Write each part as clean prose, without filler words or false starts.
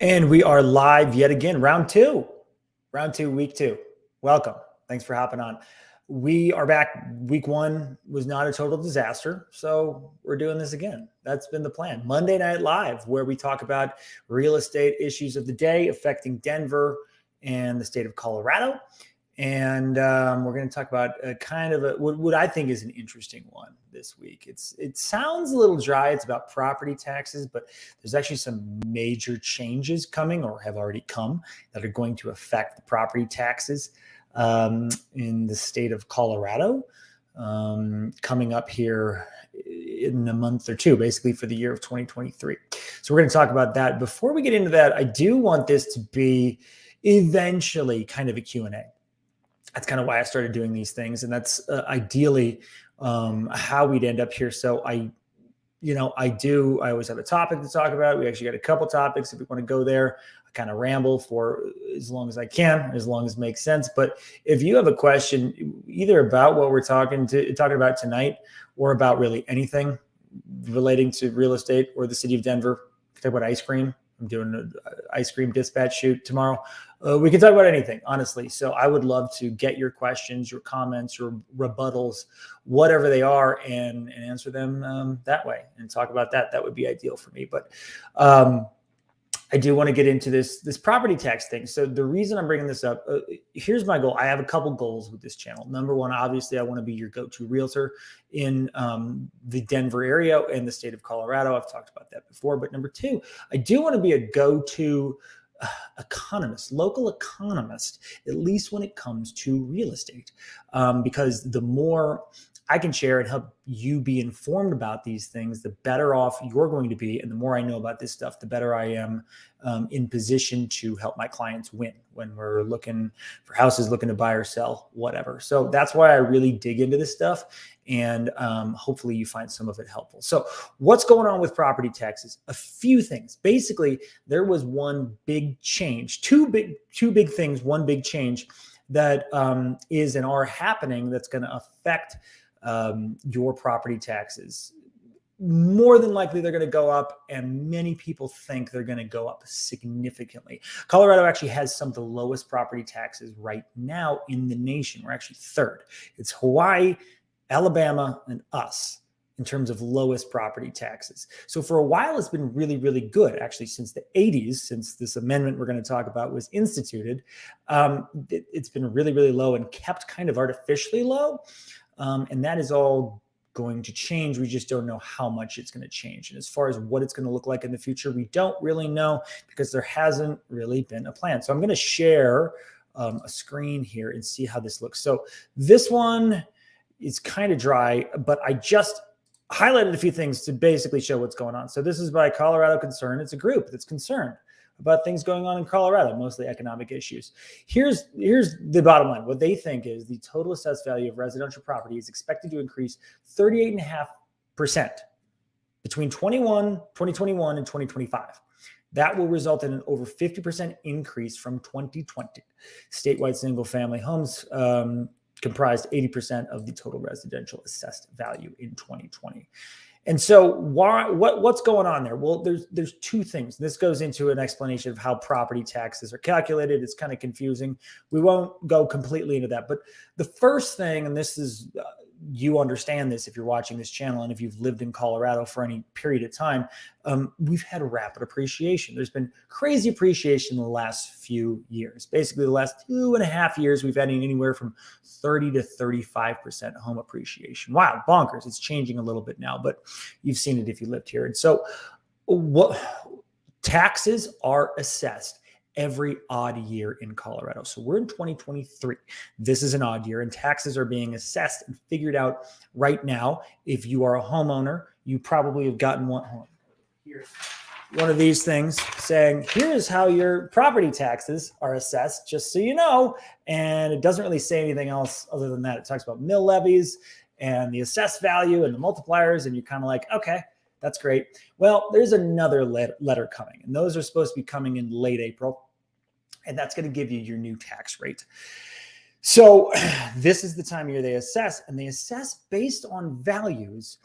And we are live yet again, round two, week two. Welcome. Thanks for hopping on. We are back. Week one was not a total disaster, so we're doing this again. That's been the plan. Monday Night Live, where we talk about real estate issues of the day affecting Denver and the state of Colorado. And we're going to talk about what I think is an interesting one this week. It sounds a little dry. It's about property taxes, but there's actually some major changes coming or have already come that are going to affect the property taxes in the state of Colorado coming up here in a month or two, basically for the year of 2023. So we're going to talk about that. Before we get into that, I do want this to be eventually kind of a Q&A. That's kind of why I started doing these things. And that's ideally how we'd end up here. So I always have a topic to talk about. We actually got a couple topics. If we want to go there, I kind of ramble for as long as I can, as long as it makes sense. But if you have a question, either about what we're talking about tonight or about really anything relating to real estate or the city of Denver, talk about ice cream. I'm doing an ice cream dispatch shoot tomorrow. We can talk about anything, honestly. So I would love to get your questions, your comments, your rebuttals, whatever they are, and answer them that way and talk about that. That would be ideal for me. But I do want to get into this property tax thing. So the reason I'm bringing this up, here's my goal. I have a couple goals with this channel. Number one, obviously, I want to be your go-to realtor in the Denver area and the state of Colorado. I've talked about that before. But number two, I do want to be a go-to economist, local economist, at least when it comes to real estate, because the more I can share and help you be informed about these things, the better off you're going to be. And the more I know about this stuff, the better I am in position to help my clients win when we're looking for houses, looking to buy or sell, whatever. So that's why I really dig into this stuff. And hopefully you find some of it helpful. So what's going on with property taxes? A few things. Basically, there was one big change, two big things, one big change that is and are happening that's going to affect your property taxes. More than likely, they're going to go up, and many people think they're going to go up significantly. Colorado actually has some of the lowest property taxes right now in the nation. We're actually third. It's Hawaii, Alabama, and us in terms of lowest property taxes. So for a while, it's been really, really good. Actually, since the 80s, since this amendment we're going to talk about was instituted, it's been really, really low and kept kind of artificially low. And that is all going to change. We just don't know how much it's going to change. And as far as what it's going to look like in the future, we don't really know because there hasn't really been a plan. So I'm going to share a screen here and see how this looks. So this one is kind of dry, but I just highlighted a few things to basically show what's going on. So this is by Colorado Concern. It's a group that's concerned about things going on in Colorado, mostly economic issues. Here's the bottom line. What they think is the total assessed value of residential property is expected to increase 38.5% between 2021 and 2025. That will result in an over 50% increase from 2020. Statewide single-family homes comprised 80% of the total residential assessed value in 2020. And so what's going on there? Well, there's two things. This goes into an explanation of how property taxes are calculated. It's kind of confusing. We won't go completely into that. But the first thing, and this is, you understand this if you're watching this channel and if you've lived in Colorado for any period of time, we've had rapid appreciation. There's been crazy appreciation in the last few years. Basically, the last 2.5 years, we've had anywhere from 30 to 35% home appreciation. Wow, bonkers. It's changing a little bit now, but you've seen it if you lived here. And so what taxes are assessed every odd year in Colorado. So we're in 2023. This is an odd year, and taxes are being assessed and figured out right now. If you are a homeowner, you probably have gotten one of these things saying, here's how your property taxes are assessed, just so you know. And it doesn't really say anything else other than that. It talks about mill levies and the assessed value and the multipliers, and you're kind of like, okay, that's great. Well, there's another letter coming, and those are supposed to be coming in late April, and that's going to give you your new tax rate. So this is the time of year they assess, and they assess based on values,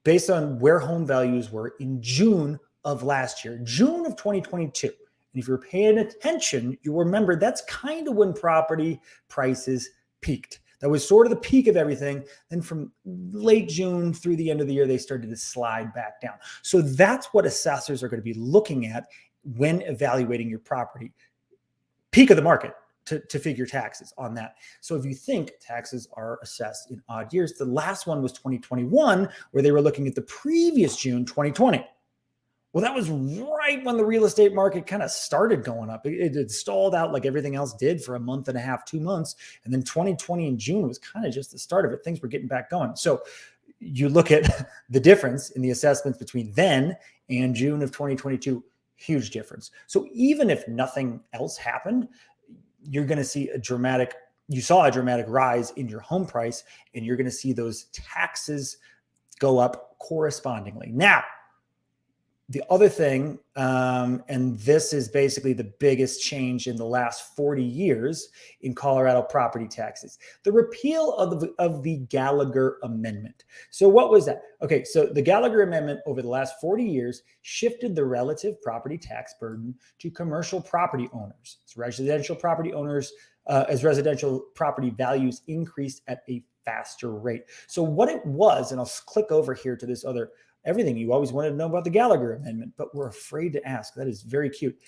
based on where home values were in June of last year, June of 2022. And if you're paying attention, you'll remember that's kind of when property prices peaked. That was sort of the peak of everything. Then from late June through the end of the year, they started to slide back down. So that's what assessors are going to be looking at when evaluating your property. Peak of the market to figure taxes on that. So if you think taxes are assessed in odd years, the last one was 2021, where they were looking at the previous June, 2020. Well, that was right when the real estate market kind of started going up. It stalled out like everything else did for a month and a half, 2 months. And then 2020 in June was kind of just the start of it. Things were getting back going. So you look at the difference in the assessments between then and June of 2022, huge difference. So even if nothing else happened, you're going to see you saw a dramatic rise in your home price, and you're going to see those taxes go up correspondingly. Now, the other thing, and this is basically the biggest change in the last 40 years in Colorado property taxes, the repeal of the Gallagher Amendment. So what was that? Okay, so the Gallagher Amendment over the last 40 years shifted the relative property tax burden to commercial property owners. As residential property values increased at a faster rate. So what it was, and I'll click over here to this other everything you always wanted to know about the Gallagher Amendment, but we're afraid to ask. That is very cute.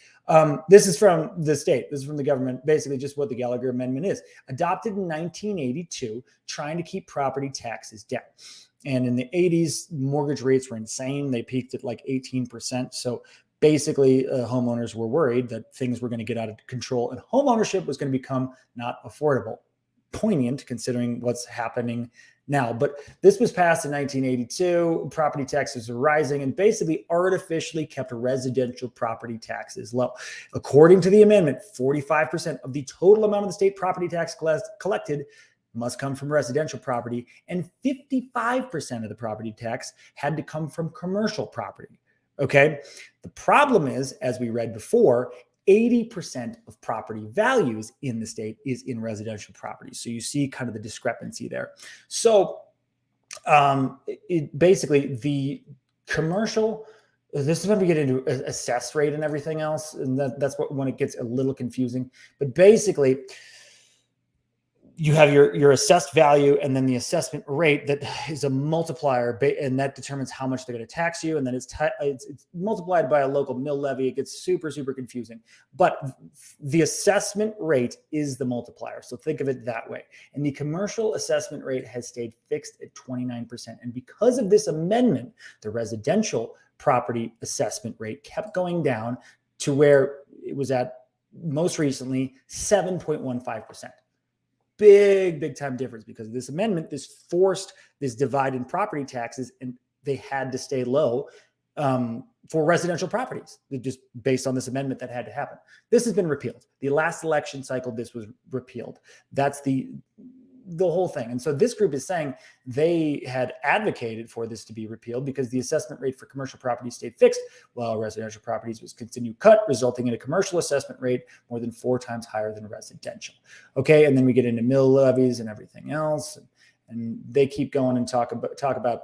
This is from the state. This is from the government, basically just what the Gallagher Amendment is. Adopted in 1982, trying to keep property taxes down. And in the 80s, mortgage rates were insane. They peaked at like 18%. So basically, homeowners were worried that things were going to get out of control and home ownership was going to become not affordable. Poignant considering what's happening now. But this was passed in 1982. Property taxes are rising and basically artificially kept residential property taxes low. According to the amendment, 45% of the total amount of the state property tax collected must come from residential property, and 55% of the property tax had to come from commercial property. Okay. The problem is, as we read before, 80% of property values in the state is in residential property. So you see kind of the discrepancy there. So basically the commercial, this is when we get into assessed rate and everything else. And that's when it gets a little confusing. But basically, you have your assessed value and then the assessment rate that is a multiplier, and that determines how much they're going to tax you. And then it's multiplied by a local mill levy. It gets super, super confusing. But the assessment rate is the multiplier. So think of it that way. And the commercial assessment rate has stayed fixed at 29%. And because of this amendment, the residential property assessment rate kept going down to where it was at most recently 7.15%. Big time difference because of this amendment. This forced this divide in property taxes, and they had to stay low for residential properties, just based on this amendment that had to happen. This has been repealed. The last election cycle, this was repealed. That's the whole thing. And so this group is saying they had advocated for this to be repealed because the assessment rate for commercial properties stayed fixed while residential properties was continued cut, resulting in a commercial assessment rate more than 4 times higher than residential. Okay. And then we get into mill levies and everything else. And they keep going and talk about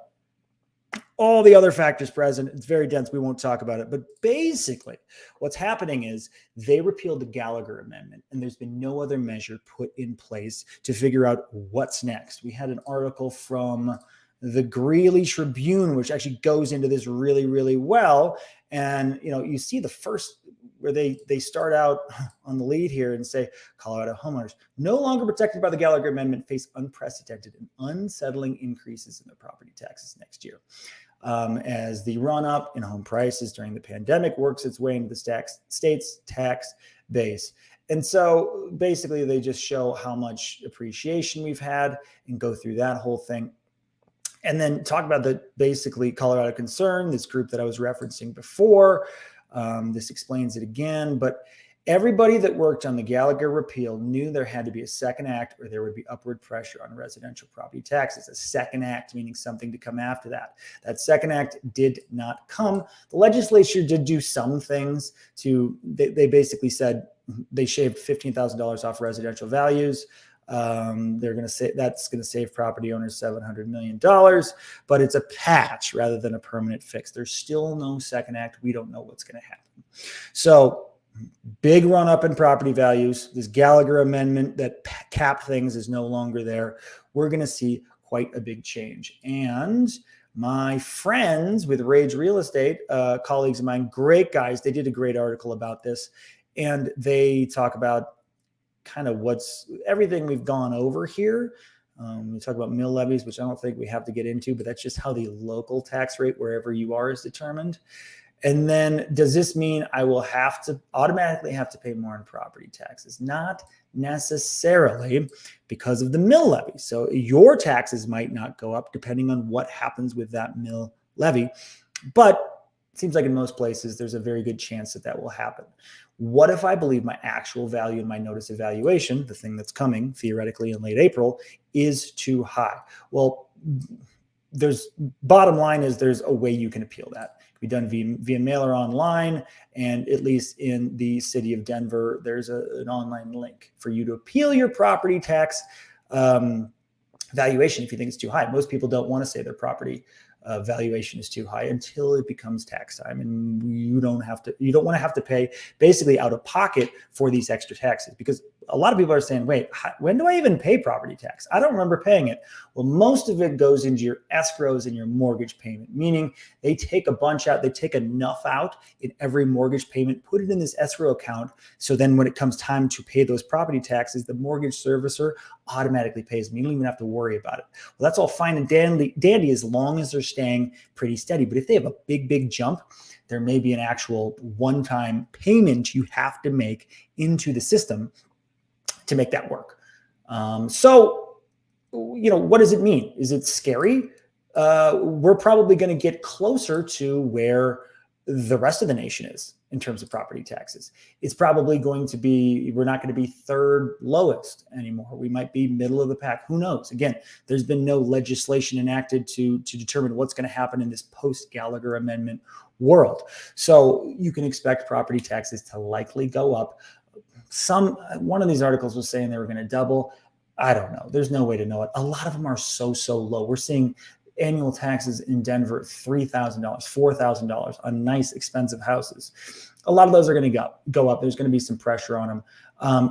all the other factors present. It's very dense. We won't talk about it. But basically, what's happening is they repealed the Gallagher Amendment, and there's been no other measure put in place to figure out what's next. We had an article from the Greeley Tribune, which actually goes into this really, really well. And, you see the first where they start out on the lead here and say, Colorado homeowners no longer protected by the Gallagher Amendment face unprecedented and unsettling increases in their property taxes next year. As the run-up in home prices during the pandemic works its way into the state's tax base. And so basically they just show how much appreciation we've had and go through that whole thing. And then talk about the basically Colorado Concern, this group that I was referencing before. This explains it again, but everybody that worked on the Gallagher repeal knew there had to be a second act or there would be upward pressure on residential property taxes. A second act meaning something to come after that. That second act did not come. The legislature did do some things they basically said they shaved $15,000 off residential values. They're going to say that's going to save property owners $700 million, but it's a patch rather than a permanent fix. There's still no second act. We don't know what's going to happen. So big run up in property values. This Gallagher amendment that capped things is no longer there. We're going to see quite a big change. And my friends with Rage Real Estate, colleagues of mine, great guys, they did a great article about this. And they talk about kind of what's everything we've gone over here. We talk about mill levies, which I don't think we have to get into, but that's just how the local tax rate wherever you are is determined. And then does this mean I will have to automatically have to pay more in property taxes? Not necessarily, because of the mill levy. So your taxes might not go up depending on what happens with that mill levy. But it seems like in most places, there's a very good chance that that will happen. What if I believe my actual value in my notice of valuation, the thing that's coming theoretically in late April, is too high? Well, bottom line is there's a way you can appeal that. It can be done via mail or online, and at least in the city of Denver, there's an online link for you to appeal your property tax valuation if you think it's too high. Most people don't want to say their property valuation is too high until it becomes tax time, and you don't want to have to pay basically out of pocket for these extra taxes, because a lot of people are saying, wait, when do I even pay property tax? I don't remember paying it. Well, most of it goes into your escrows and your mortgage payment, meaning they take a bunch out, they take enough out in every mortgage payment, put it in this escrow account. So then when it comes time to pay those property taxes, the mortgage servicer automatically pays them. You don't even have to worry about it. Well, that's all fine and dandy as long as they're staying pretty steady. But if they have a big jump, there may be an actual one-time payment you have to make into the system to make that work. So, what does it mean? Is it scary? We're probably going to get closer to where the rest of the nation is in terms of property taxes. It's probably going to be, we're not going to be third lowest anymore. We might be middle of the pack. Who knows? Again, there's been no legislation enacted to determine what's going to happen in this post-Gallagher Amendment world. So you can expect property taxes to likely go up. One of these articles was saying they were going to double. I don't know. There's no way to know it. A lot of them are so low. We're seeing annual taxes in Denver, $3,000, $4,000 on nice, expensive houses. A lot of those are going to go up. There's going to be some pressure on them.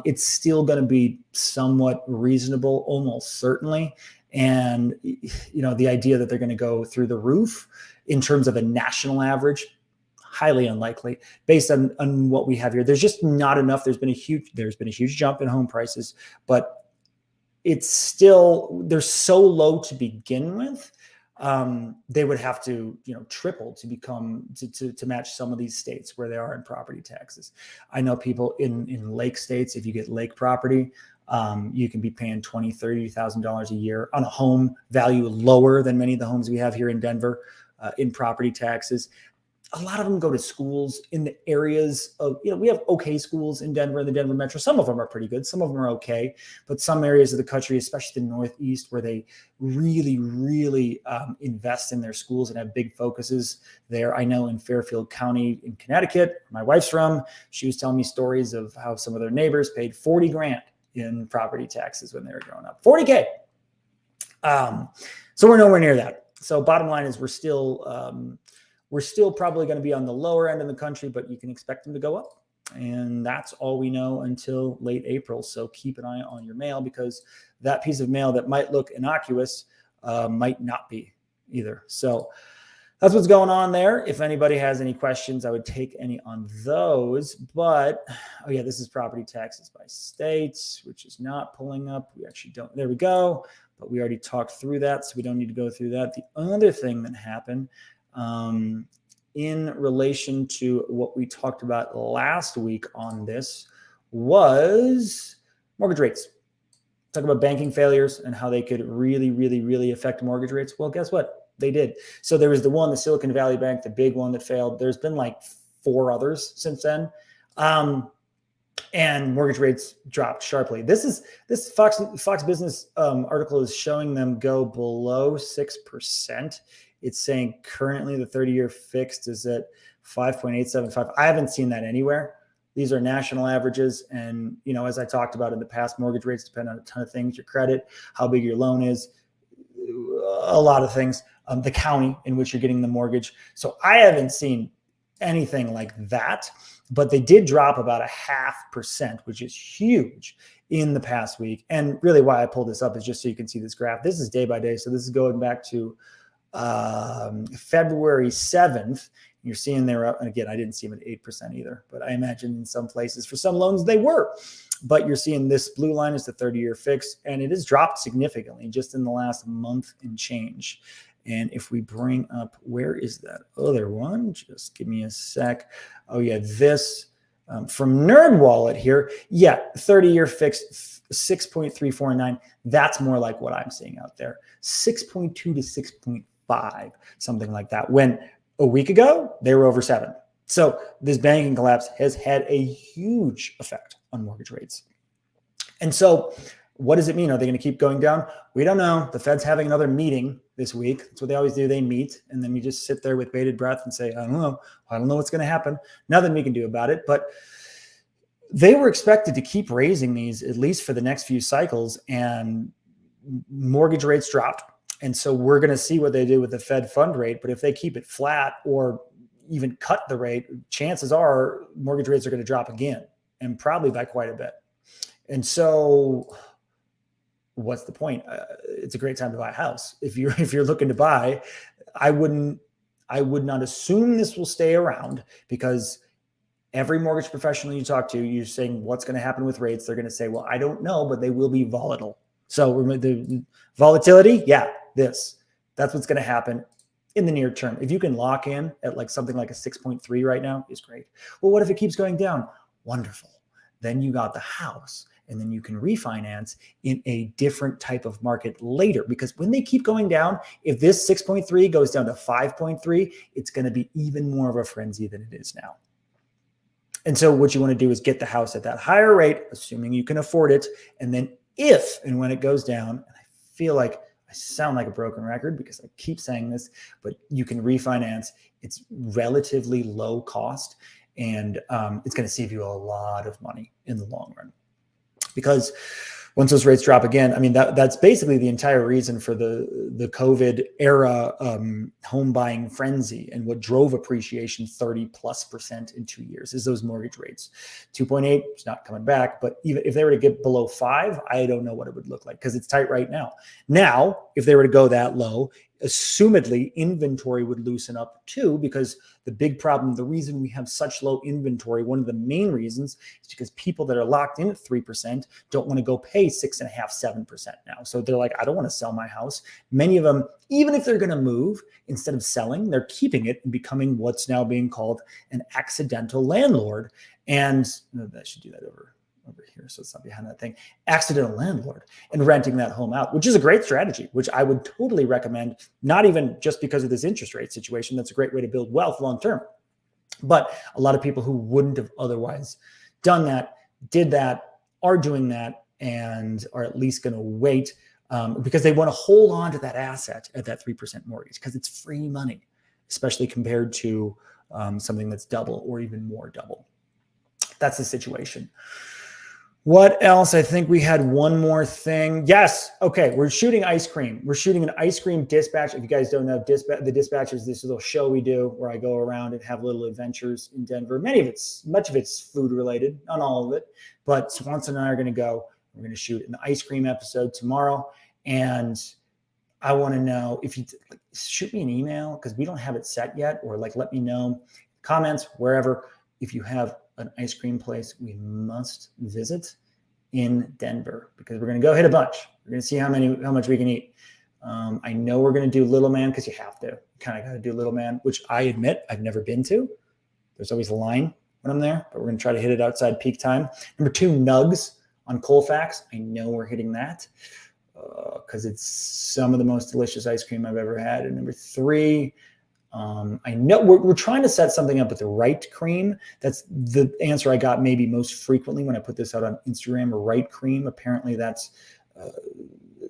It's still going to be somewhat reasonable, almost certainly. And, the idea that they're going to go through the roof in terms of a national average, highly unlikely based on what we have here. There's just not enough. There's been a huge jump in home prices, but it's still, they're so low to begin with. They would have to, triple to match some of these states where they are in property taxes. I know people in lake states, if you get lake property, you can be paying $20,000, $30,000 a year on a home value lower than many of the homes we have here in Denver in property taxes. A lot of them go to schools in the areas of, we have okay schools in Denver and the Denver metro. Some of them are pretty good. Some of them are okay. But some areas of the country, especially the Northeast, where they really invest in their schools and have big focuses there. I know in Fairfield County in Connecticut, where my wife's from, she was telling me stories of how some of their neighbors paid $40,000 in property taxes when they were growing up. $40K. So we're nowhere near that. So bottom line is we're still probably going to be on the lower end of the country, but you can expect them to go up. And that's all we know until late April. So keep an eye on your mail, because that piece of mail that might look innocuous might not be either. So that's what's going on there. If anybody has any questions, I would take any on those. But, this is property taxes by states, which is not pulling up. We actually don't. There we go. But we already talked through that, so we don't need to go through that. The other thing that happened in relation to what we talked about last week on this was mortgage rates. Talk about banking failures and how they could really affect mortgage rates. Well, guess what? They did. So there was the Silicon Valley Bank, the big one that failed. There's been like 4 others since then. And mortgage rates dropped sharply. This Fox Business article is showing them go below 6%. It's saying currently the 30-year fixed is at 5.875. I haven't seen that anywhere. These are national averages. And, as I talked about in the past, mortgage rates depend on a ton of things, your credit, how big your loan is, a lot of things, the county in which you're getting the mortgage. So I haven't seen anything like that, but they did drop about 0.5%, which is huge in the past week. And really why I pulled this up is just so you can see this graph. This is day by day. So this is going back to February 7th. You're seeing they're up. And again, I didn't see them at 8% either, but I imagine in some places for some loans they were. But you're seeing this blue line is the 30-year fix, and it has dropped significantly just in the last month and change. And if we bring up, where is that other one? Just give me a sec. Oh yeah, this from NerdWallet here. Yeah, 30-year fix, 6.349. That's more like what I'm seeing out there. 6.2 to 6.5, something like that. When a week ago, they were over 7. So this banking collapse has had a huge effect on mortgage rates. And so what does it mean? Are they going to keep going down? We don't know. The Fed's having another meeting this week. That's what they always do. They meet, and then we just sit there with bated breath and say, I don't know what's going to happen. Nothing we can do about it. But they were expected to keep raising these at least for the next few cycles, and mortgage rates dropped. And so we're going to see what they do with the Fed fund rate. But if they keep it flat or even cut the rate, chances are mortgage rates are going to drop again, and probably by quite a bit. And so what's the point? It's a great time to buy a house. If you're looking to buy, I would not assume this will stay around, because every mortgage professional you talk to, you're saying what's going to happen with rates. They're going to say, well, I don't know, but they will be volatile. So the volatility, that's what's going to happen in the near term. If you can lock in at like something like a 6.3 right now, is great. Well, what if it keeps going down? Wonderful. Then you got the house, and then you can refinance in a different type of market later. Because when they keep going down, if this 6.3 goes down to 5.3, it's going to be even more of a frenzy than it is now. And so what you want to do is get the house at that higher rate, assuming you can afford it. And then if and when it goes down, and I feel like I sound like a broken record because I keep saying this, but you can refinance. It's relatively low cost, and it's going to save you a lot of money in the long run. Because once those rates drop again, I mean, that's basically the entire reason for the COVID era home buying frenzy, and what drove appreciation 30+% in 2 years is those mortgage rates. 2.8 is not coming back, but even if they were to get below 5, I don't know what it would look like, because it's tight right now. Now, if they were to go that low, assumedly inventory would loosen up too, because the big problem, the reason we have such low inventory, one of the main reasons is because people that are locked in at 3% don't want to go pay 6.5%, 7% now. So they're like, I don't want to sell my house. Many of them, even if they're going to move, instead of selling, they're keeping it and becoming what's now being called an accidental landlord. And I should do that over here, so it's not behind that thing, accidental landlord, and renting that home out, which is a great strategy, which I would totally recommend, not even just because of this interest rate situation. That's a great way to build wealth long term. But a lot of people who wouldn't have otherwise done that, did that, are doing that, and are at least going to wait because they want to hold on to that asset at that 3% mortgage, because it's free money, especially compared to something that's double or even more double. That's the situation. What else? I think we had one more thing. Yes. Okay. We're shooting ice cream. We're shooting an ice cream dispatch. If you guys don't know, the dispatch is this little show we do where I go around and have little adventures in Denver. Much of it's food related, not all of it, but Swanson and I are going to go. We're going to shoot an ice cream episode tomorrow. And I want to know if you shoot me an email, because we don't have it set yet, or let me know, comments, wherever, if you have an ice cream place we must visit in Denver, because we're going to go hit a bunch. We're going to see how much we can eat. I know we're going to do Little Man, because you have to. You kind of got to do Little Man, which I admit I've never been to. There's always a line when I'm there, but we're going to try to hit it outside peak time. Number 2, Nugs on Colfax. I know we're hitting that because it's some of the most delicious ice cream I've ever had. And number 3, I know we're trying to set something up with the Right Cream. That's the answer I got maybe most frequently when I put this out on Instagram. Right Cream. Apparently that's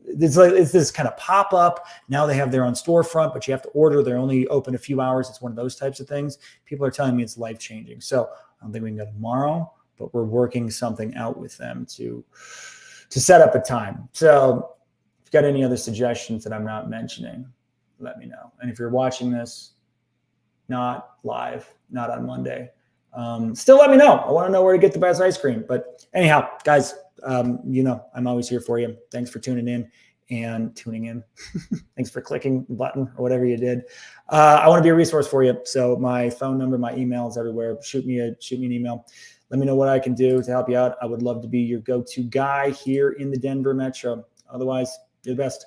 it's this kind of pop up. Now they have their own storefront, but you have to order. They're only open a few hours. It's one of those types of things. People are telling me it's life changing. So I don't think we can go tomorrow. but we're working something out with them to set up a time. So if you've got any other suggestions that I'm not mentioning, let me know. And if you're watching this not live, not on Monday, still let me know. I want to know where to get the best ice cream. But anyhow, guys, I'm always here for you. Thanks for tuning in. Thanks for clicking the button or whatever you did. I want to be a resource for you. So my phone number, my email is everywhere. Shoot me an email. Let me know what I can do to help you out. I would love to be your go-to guy here in the Denver metro. Otherwise, you're the best.